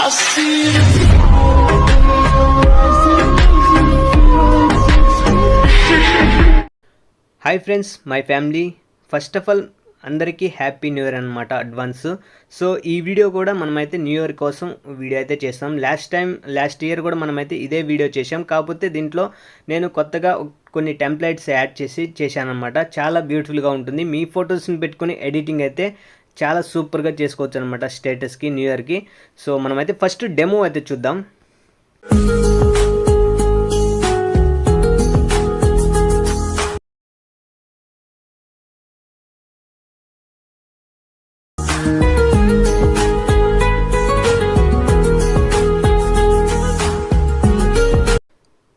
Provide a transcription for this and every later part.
Hi friends, my family. First of all అందరికీ happy new year అనమాట advance. So ఈ video కూడా మనమైతే న్యూ ఇయర్ కోసం వీడియో అయితే చేస్తాం. లాస్ట్ ఇయర్ కూడా మనమైతే ఇదే వీడియో చేసాం. కాకపోతే దీంట్లో నేను కొత్తగా కొన్ని టెంప్లెట్స్ యాడ్ చేశాను అనమాట. చాలా బ్యూటిఫుల్గా ఉంటుంది. మీ ఫొటోస్ని పెట్టుకుని ఎడిటింగ్ అయితే చాలా సూపర్గా చేసుకోవచ్చు అనమాట స్టేటస్కి, న్యూ ఇయర్కి. సో మనమైతే ఫస్ట్ డెమో అయితే చూద్దాం.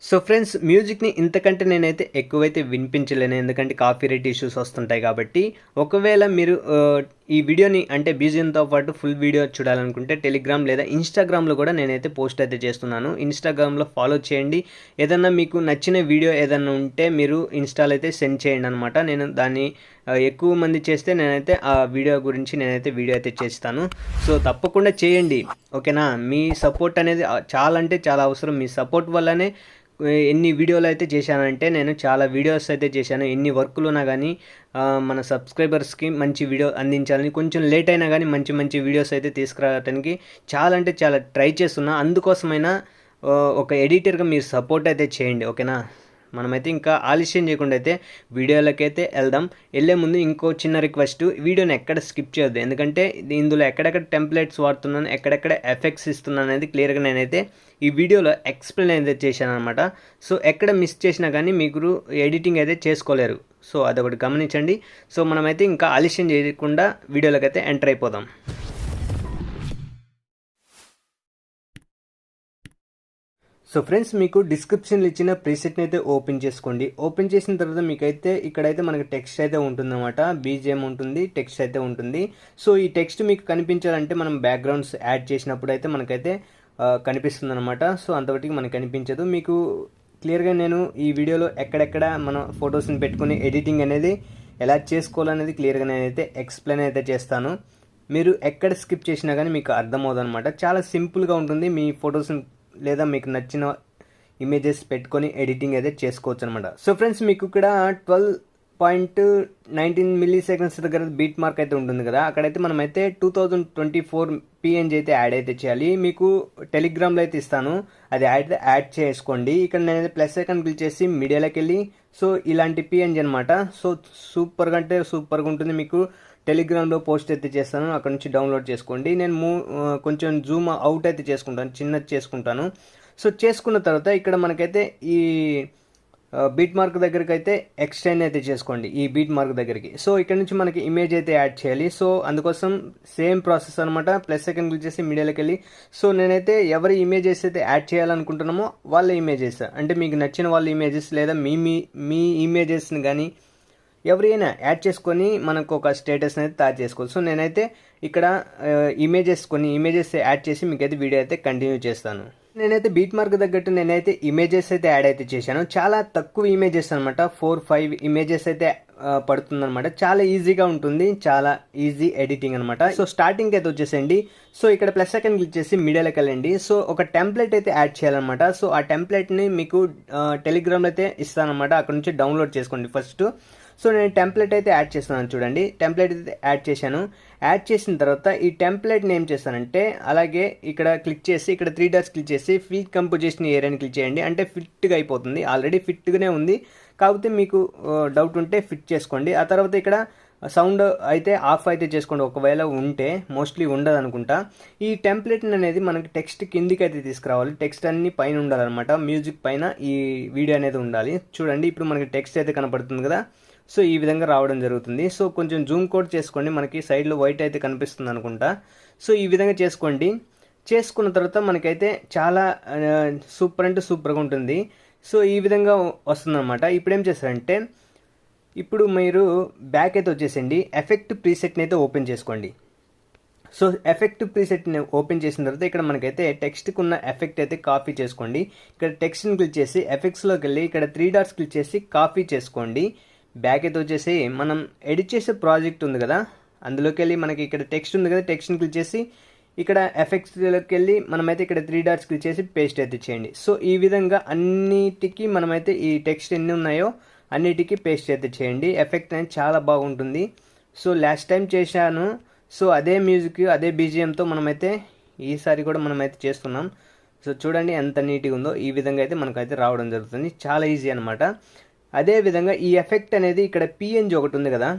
సో ఫ్రెండ్స్, మ్యూజిక్ని ఇంతకంటే నేనైతే ఎక్కువైతే వినిపించలేను, ఎందుకంటే కాపీరైట్ ఇష్యూస్ వస్తుంటాయి కాబట్టి. ఒకవేళ మీరు ఈ వీడియోని అంటే బీజిఎంతో పాటు ఫుల్ వీడియో చూడాలనుకుంటే టెలిగ్రామ్ లేదా ఇన్స్టాగ్రామ్లో కూడా నేనైతే పోస్ట్ అయితే చేస్తున్నాను. ఇన్స్టాగ్రామ్లో ఫాలో చేయండి. ఏదన్నా మీకు నచ్చిన వీడియో ఏదన్నా ఉంటే మీరు ఇన్స్టాలో అయితే సెండ్ చేయండి అనమాట. నేను దాన్ని ఎక్కువ మంది చేస్తే నేనైతే ఆ వీడియో గురించి నేనైతే వీడియో అయితే చేస్తాను. సో తప్పకుండా చేయండి, ఓకేనా? మీ సపోర్ట్ అనేది చాలా అంటే చాలా అవసరం. మీ సపోర్ట్ వల్లనే ఎన్ని వీడియోలు అయితే చేశానంటే, నేను చాలా వీడియోస్ అయితే చేశాను. ఎన్ని వర్కులు ఉన్నా కానీ మన సబ్స్క్రైబర్స్కి మంచి వీడియో అందించాలని, కొంచెం లేట్ అయినా కానీ మంచి మంచి వీడియోస్ అయితే తీసుకురావడానికి చాలా అంటే చాలా ట్రై చేస్తున్నా. అందుకోసమైనా ఒక ఎడిటర్గా మీరు సపోర్ట్ అయితే చేయండి, ఓకేనా? మనమైతే ఇంకా ఆలస్యం చేయకుండా అయితే వీడియోలకైతే వెళ్దాం. వెళ్ళే ముందు ఇంకో చిన్న రిక్వెస్ట్, వీడియోని ఎక్కడ స్కిప్ చేయొద్దు, ఎందుకంటే ఇందులో ఎక్కడెక్కడ టెంప్లెట్స్ వాడుతున్నాను, ఎక్కడెక్కడ ఎఫెక్ట్స్ ఇస్తున్నాను అనేది క్లియర్గా నేనైతే ఈ వీడియోలో ఎక్స్ప్లెయిన్ అయితే చేశాను అనమాట. సో ఎక్కడ మిస్ చేసినా కానీ మీకు ఎడిటింగ్ అయితే చేసుకోలేరు. సో అదొకటి గమనించండి. సో మనమైతే ఇంకా ఆలస్యం చేయకుండా వీడియోలకైతే ఎంటర్ అయిపోదాం. సో ఫ్రెండ్స్, మీకు డిస్క్రిప్షన్లో ఇచ్చిన ప్రీసెట్ని అయితే ఓపెన్ చేసుకోండి. ఓపెన్ చేసిన తర్వాత మీకైతే ఇక్కడైతే మనకి టెక్స్ట్ అయితే ఉంటుందన్నమాట. బీజిఎం ఉంటుంది, టెక్స్ట్ అయితే ఉంటుంది. సో ఈ టెక్స్ట్ మీకు కనిపించాలంటే మనం బ్యాక్గ్రౌండ్స్ యాడ్ చేసినప్పుడు అయితే మనకైతే కనిపిస్తుంది అనమాట. సో అంతవరకు మనకు కనిపించదు. మీకు క్లియర్గా నేను ఈ వీడియోలో ఎక్కడెక్కడ మన ఫొటోస్ని పెట్టుకుని ఎడిటింగ్ అనేది ఎలా చేసుకోవాలనేది క్లియర్గా నేనైతే ఎక్స్ప్లెయిన్ అయితే చేస్తాను. మీరు ఎక్కడ స్కిప్ చేసినా కానీ మీకు అర్థమవుతుంది అనమాట. చాలా సింపుల్గా ఉంటుంది. మీ ఫొటోస్ని లేదా మీకు నచ్చిన ఇమేజెస్ పెట్టుకొని ఎడిటింగ్ అయితే చేసుకోవచ్చు అనమాట. సో ఫ్రెండ్స్, మీకు ఇక్కడ 12.19 మిల్లీ-సెకండ్స్ దగ్గర బీట్ మార్క్ అయితే ఉంటుంది కదా, అక్కడైతే మనమైతే 2024 PNG అయితే యాడ్ అయితే చేయాలి. మీకు టెలిగ్రామ్లో అయితే ఇస్తాను, అది యాడ్ చేసుకోండి. ఇక్కడ నేనైతే ప్లస్ ఐకాన్ క్లిక్ చేసి మీడియాలోకి వెళ్ళి సో ఇలాంటి PNG అనమాట. సో సూపర్గా అంటే సూపర్గా ఉంటుంది. మీకు టెలిగ్రామ్లో పోస్ట్ అయితే చేస్తాను, అక్కడ నుంచి డౌన్లోడ్ చేసుకోండి. నేను కొంచెం జూమ్ అవుట్ అయితే చేసుకుంటాను, చిన్నది చేసుకుంటాను. సో చేసుకున్న తర్వాత ఇక్కడ మనకైతే ఈ బీట్ మార్క్ దగ్గరికి అయితే ఎక్స్టెండ్ అయితే చేసుకోండి, ఈ బీట్ మార్క్ దగ్గరికి. సో ఇక్కడ నుంచి మనకి ఇమేజ్ అయితే యాడ్ చేయాలి. సో అందుకోసం సేమ్ ప్రాసెస్ అనమాట. ప్లస్ సెకండ్ క్లిక్ చేసి మీడియాలోకి వెళ్ళి సో నేనైతే ఎవరి ఇమేజెస్ అయితే యాడ్ చేయాలనుకుంటున్నామో వాళ్ళ ఇమేజెస్, అంటే మీకు నచ్చిన వాళ్ళ ఇమేజెస్ లేదా మీ ఇమేజెస్ని కానీ ఎవరైనా యాడ్ చేసుకొని మనకు ఒక స్టేటస్ అనేది తయారు చేసుకోవచ్చు. సో నేనైతే ఇక్కడ కొన్ని ఇమేజెస్ యాడ్ చేసి మీకైతే వీడియో అయితే కంటిన్యూ చేస్తాను. నేనైతే బీట్ మార్క్ తగ్గట్టు నేనైతే ఇమేజెస్ అయితే యాడ్ అయితే చేశాను. చాలా తక్కువ ఇమేజెస్ అనమాట, 4-5 ఇమేజెస్ అయితే పడుతుందన్నమాట. చాలా ఈజీగా ఉంటుంది, చాలా ఈజీ ఎడిటింగ్ అనమాట. సో స్టార్టింగ్ అయితే వచ్చేసండి. సో ఇక్కడ ప్లస్ సెకండ్ క్లిక్ చేసి మీడియాలోకి వెళ్ళండి. సో ఒక టెంప్లెట్ అయితే యాడ్ చేయాలన్నమాట. సో ఆ టెంప్లెట్ని మీకు టెలిగ్రామ్లో అయితే ఇస్తానమాట, అక్కడ నుంచి డౌన్లోడ్ చేసుకోండి ఫస్ట్. సో నేను టెంప్లెట్ అయితే యాడ్ చేస్తున్నాను, చూడండి. టెంప్లెట్ అయితే యాడ్ చేశాను. యాడ్ చేసిన తర్వాత ఈ టెంప్లెట్ని ఏం చేస్తానంటే, అలాగే ఇక్కడ క్లిక్ చేసి ఇక్కడ 3 డాట్స్ క్లిక్ చేసి ఫిల్ కంపోజిషన్ ఏరియాని క్లిక్ చేయండి. అంటే ఫిట్గా అయిపోతుంది, ఆల్రెడీ ఫిట్గానే ఉంది. కాకపోతే మీకు డౌట్ ఉంటే ఫిట్ చేసుకోండి. ఆ తర్వాత ఇక్కడ సౌండ్ అయితే ఆఫ్ అయితే చేసుకోండి, ఒకవేళ ఉంటే. మోస్ట్లీ ఉండదు అనుకుంటా. ఈ టెంప్లెట్ అనేది మనకి టెక్స్ట్ కిందికి అయితే తీసుకురావాలి. టెక్స్ట్ అన్ని పైన ఉండాలన్నమాట, మ్యూజిక్ పైన ఈ వీడియో అనేది ఉండాలి. చూడండి, ఇప్పుడు మనకి టెక్స్ట్ అయితే కనపడుతుంది కదా. సో ఈ విధంగా రావడం జరుగుతుంది. సో కొంచెం జూమ్ కోడ్ చేసుకోండి, మనకి సైడ్లో వైట్ అయితే కనిపిస్తుంది అనుకుంటా. సో ఈ విధంగా చేసుకోండి. చేసుకున్న తర్వాత మనకైతే చాలా సూపర్ అంటే సూపర్గా ఉంటుంది. సో ఈ విధంగా వస్తుందన్నమాట. ఇప్పుడు ఏం చేస్తారంటే, ఇప్పుడు మీరు బ్యాక్ అయితే వచ్చేసండి, ఎఫెక్ట్ ప్రీసెట్ని అయితే ఓపెన్ చేసుకోండి. సో ఎఫెక్ట్ ప్రీసెట్ని ఓపెన్ చేసిన తర్వాత ఇక్కడ మనకైతే టెక్స్ట్కి ఉన్న ఎఫెక్ట్ అయితే కాపీ చేసుకోండి. ఇక్కడ టెక్స్ట్ని క్లిక్ చేసి ఎఫెక్ట్స్లోకి వెళ్ళి ఇక్కడ 3 డాట్స్ క్లిక్ చేసి కాపీ చేసుకోండి. బ్యాక్ అయితే వచ్చేసి మనం ఎడిట్ చేసే ప్రాజెక్ట్ ఉంది కదా, అందులోకి వెళ్ళి మనకి ఇక్కడ టెక్స్ట్ ఉంది కదా, టెక్స్ట్ని క్లిక్ చేసి ఇక్కడ ఎఫెక్ట్స్లోకి వెళ్ళి మనమైతే ఇక్కడ 3 డాట్స్ క్లిక్ చేసి పేస్ట్ అయితే చేయండి. సో ఈ విధంగా అన్నిటికీ మనమైతే ఈ టెక్స్ట్ ఎన్ని ఉన్నాయో అన్నిటికీ పేస్ట్ అయితే చేయండి. ఎఫెక్ట్ అనేది చాలా బాగుంటుంది. సో లాస్ట్ టైం చేశాను. సో అదే మ్యూజిక్ అదే బీజిఎంతో మనమైతే ఈసారి కూడా మనమైతే చేస్తున్నాం. సో చూడండి ఎంత నీట్గా ఉందో. ఈ విధంగా అయితే మనకైతే రావడం జరుగుతుంది. చాలా ఈజీ అనమాట. అదే విధంగా ఈ ఎఫెక్ట్ అనేది ఇక్కడ పిఎన్జీ ఒకటి ఉంది కదా,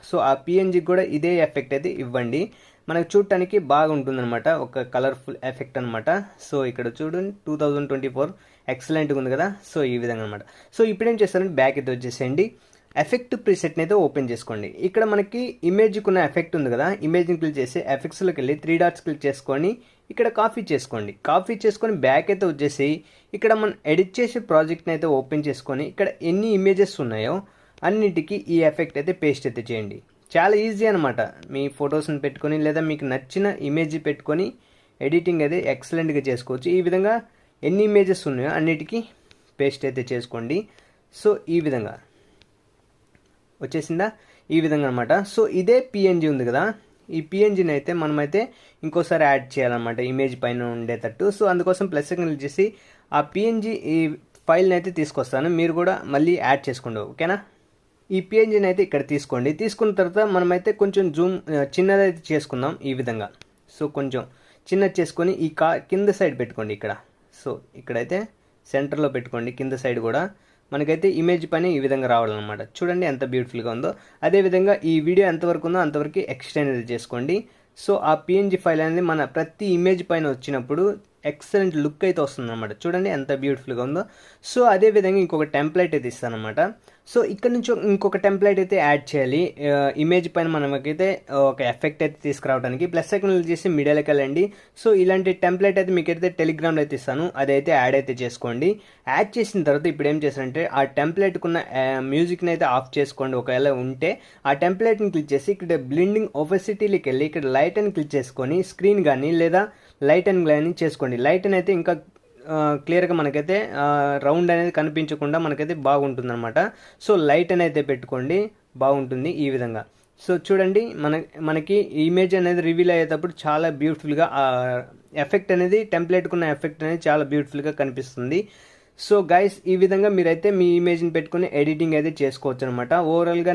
సో ఆ పిఎన్జీకి కూడా ఇదే ఎఫెక్ట్ అయితే ఇవ్వండి. మనకు చూడటానికి బాగుంటుందన్నమాట. ఒక కలర్ఫుల్ ఎఫెక్ట్ అనమాట. సో ఇక్కడ చూడండి 2024 ఎక్సలెంట్గా ఉంది కదా. సో ఈ విధంగా అనమాట. సో ఇప్పుడు ఏం చేస్తారంటే బ్యాక్ అయితే వచ్చేసేయండి. ఎఫెక్ట్ ప్రీసెట్ని అయితే ఓపెన్ చేసుకోండి. ఇక్కడ మనకి ఇమేజ్కి ఉన్న ఎఫెక్ట్ ఉంది కదా, ఇమేజ్ని క్లిక్ చేసి ఎఫెక్ట్స్లోకి వెళ్ళి 3 డాట్స్ క్లిక్ చేసుకొని ఇక్కడ కాపీ చేసుకోండి. కాపీ చేసుకొని బ్యాక్ అయితే వచ్చేసి ఇక్కడ మనం ఎడిట్ చేసే ప్రాజెక్ట్ని అయితే ఓపెన్ చేసుకొని ఇక్కడ ఎన్ని ఇమేజెస్ ఉన్నాయో అన్నిటికీ ఈ ఎఫెక్ట్ అయితే పేస్ట్ అయితే చేయండి. చాలా ఈజీ అనమాట. మీ ఫొటోస్ని పెట్టుకొని లేదా మీకు నచ్చిన ఇమేజ్ పెట్టుకొని ఎడిటింగ్ అయితే ఎక్సలెంట్గా చేసుకోవచ్చు. ఈ విధంగా ఎన్ని ఇమేజెస్ ఉన్నాయో అన్నిటికీ పేస్ట్ అయితే చేసుకోండి. సో ఈ విధంగా వచ్చేసిందా, ఈ విధంగా అనమాట. సో ఇదే పిఎన్జీ ఉంది కదా, ఈ పిఎన్జీని అయితే మనమైతే ఇంకోసారి యాడ్ చేయాలన్నమాట ఇమేజ్ పైన ఉండేటట్టు. సో అందుకోసం ప్లస్ క్లిక్ చేసి ఆ పిఎన్జీ ఈ ఫైల్ని అయితే తీసుకొస్తాను. మీరు కూడా మళ్ళీ యాడ్ చేసుకోండి, ఓకేనా. ఈ పిఎన్జీని అయితే ఇక్కడ తీసుకోండి. తీసుకున్న తర్వాత మనమైతే కొంచెం జూమ్ చిన్నదైతే చేసుకుందాం ఈ విధంగా. సో కొంచెం చిన్నది చేసుకొని ఈ కింద సైడ్ పెట్టుకోండి ఇక్కడ. సో ఇక్కడైతే సెంటర్లో పెట్టుకోండి. కింద సైడ్ కూడా మనకైతే ఇమేజ్ పైన ఈ విధంగా రావాలన్నమాట. చూడండి ఎంత బ్యూటిఫుల్గా ఉందో. అదేవిధంగా ఈ వీడియో ఎంతవరకు ఉందో అంతవరకు ఎక్స్టెండ్ అనేది చేసుకోండి. సో ఆ పిఎన్జీ ఫైల్ అనేది మన ప్రతి ఇమేజ్ పైన వచ్చినప్పుడు ఎక్సలెంట్ లుక్ అయితే వస్తుంది అనమాట. చూడండి ఎంత బ్యూటిఫుల్గా ఉందో. సో అదేవిధంగా ఇంకొక టెంప్లెట్ అయితే ఇస్తాను అనమాట. సో ఇక్కడ నుంచి ఇంకొక టెంప్లెట్ అయితే యాడ్ చేయాలి. ఇమేజ్ పైన మనకైతే ఒక ఎఫెక్ట్ అయితే తీసుకురావడానికి ప్లస్ సెకండ్ చేసి మీడియాలోకి వెళ్ళండి. సో ఇలాంటి టెంప్లెట్ అయితే మీకైతే టెలిగ్రామ్లో అయితే ఇస్తాను, అదైతే యాడ్ అయితే చేసుకోండి. యాడ్ చేసిన తర్వాత ఇప్పుడు ఏం చేస్తారంటే ఆ టెంప్లెట్కున్న మ్యూజిక్ని అయితే ఆఫ్ చేసుకోండి. ఒకవేళ ఉంటే ఆ టెంప్లెట్ని క్లిక్ చేసి ఇక్కడ బ్లెండింగ్ ఒపెసిటీలోకి వెళ్ళి ఇక్కడ లైట్ అని క్లిక్ చేసుకొని స్క్రీన్ కానీ లేదా లైట్ అండ్ గ్లైన్ చేసుకోండి. లైట్ అని అయితే ఇంకా క్లియర్గా మనకైతే రౌండ్ అనేది కనిపించకుండా మనకైతే బాగుంటుంది అనమాట. సో లైట్ అని అయితే పెట్టుకోండి, బాగుంటుంది ఈ విధంగా. సో చూడండి మనకి ఇమేజ్ అనేది రివీల్ అయ్యేటప్పుడు చాలా బ్యూటిఫుల్గా ఎఫెక్ట్ అనేది టెంప్లెట్కున్న ఎఫెక్ట్ అనేది చాలా బ్యూటిఫుల్గా కనిపిస్తుంది. సో గైస్ ఈ విధంగా మీరైతే మీ ఇమేజ్ని పెట్టుకుని ఎడిటింగ్ అయితే చేసుకోవచ్చు అనమాట. ఓవరాల్గా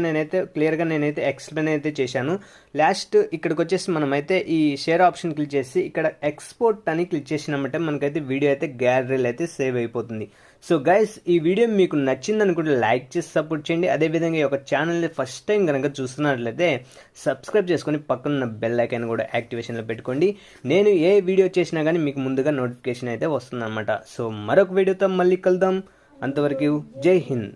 క్లియర్గా నేనైతే ఎక్స్ప్లెయిన్ అయితే చేశాను. లాస్ట్ ఇక్కడికి వచ్చేసి మనమైతే ఈ షేర్ ఆప్షన్ క్లిక్ చేసి ఇక్కడ ఎక్స్పోర్ట్ అని క్లిక్ చేసినామంటే మనకైతే వీడియో అయితే గ్యాలరీలో అయితే సేవ్ అయిపోతుంది. సో గైస్ ఈ వీడియో మీకు నచ్చింది అనుకుంటే లైక్ చేసి సపోర్ట్ చేయండి. అదేవిధంగా ఈ యొక్క ఛానల్ని ఫస్ట్ టైం కనుక చూస్తున్నట్లయితే సబ్స్క్రైబ్ చేసుకొని పక్కన బెల్ ఐకాన్ కూడా యాక్టివేషన్లో పెట్టుకోండి. నేను ఏ వీడియో చేసినా కానీ మీకు ముందుగా నోటిఫికేషన్ అయితే వస్తుందన్నమాట. సో మరొక వీడియోతో మళ్ళీ కలుద్దాం. అంతవరకు జై హింద్.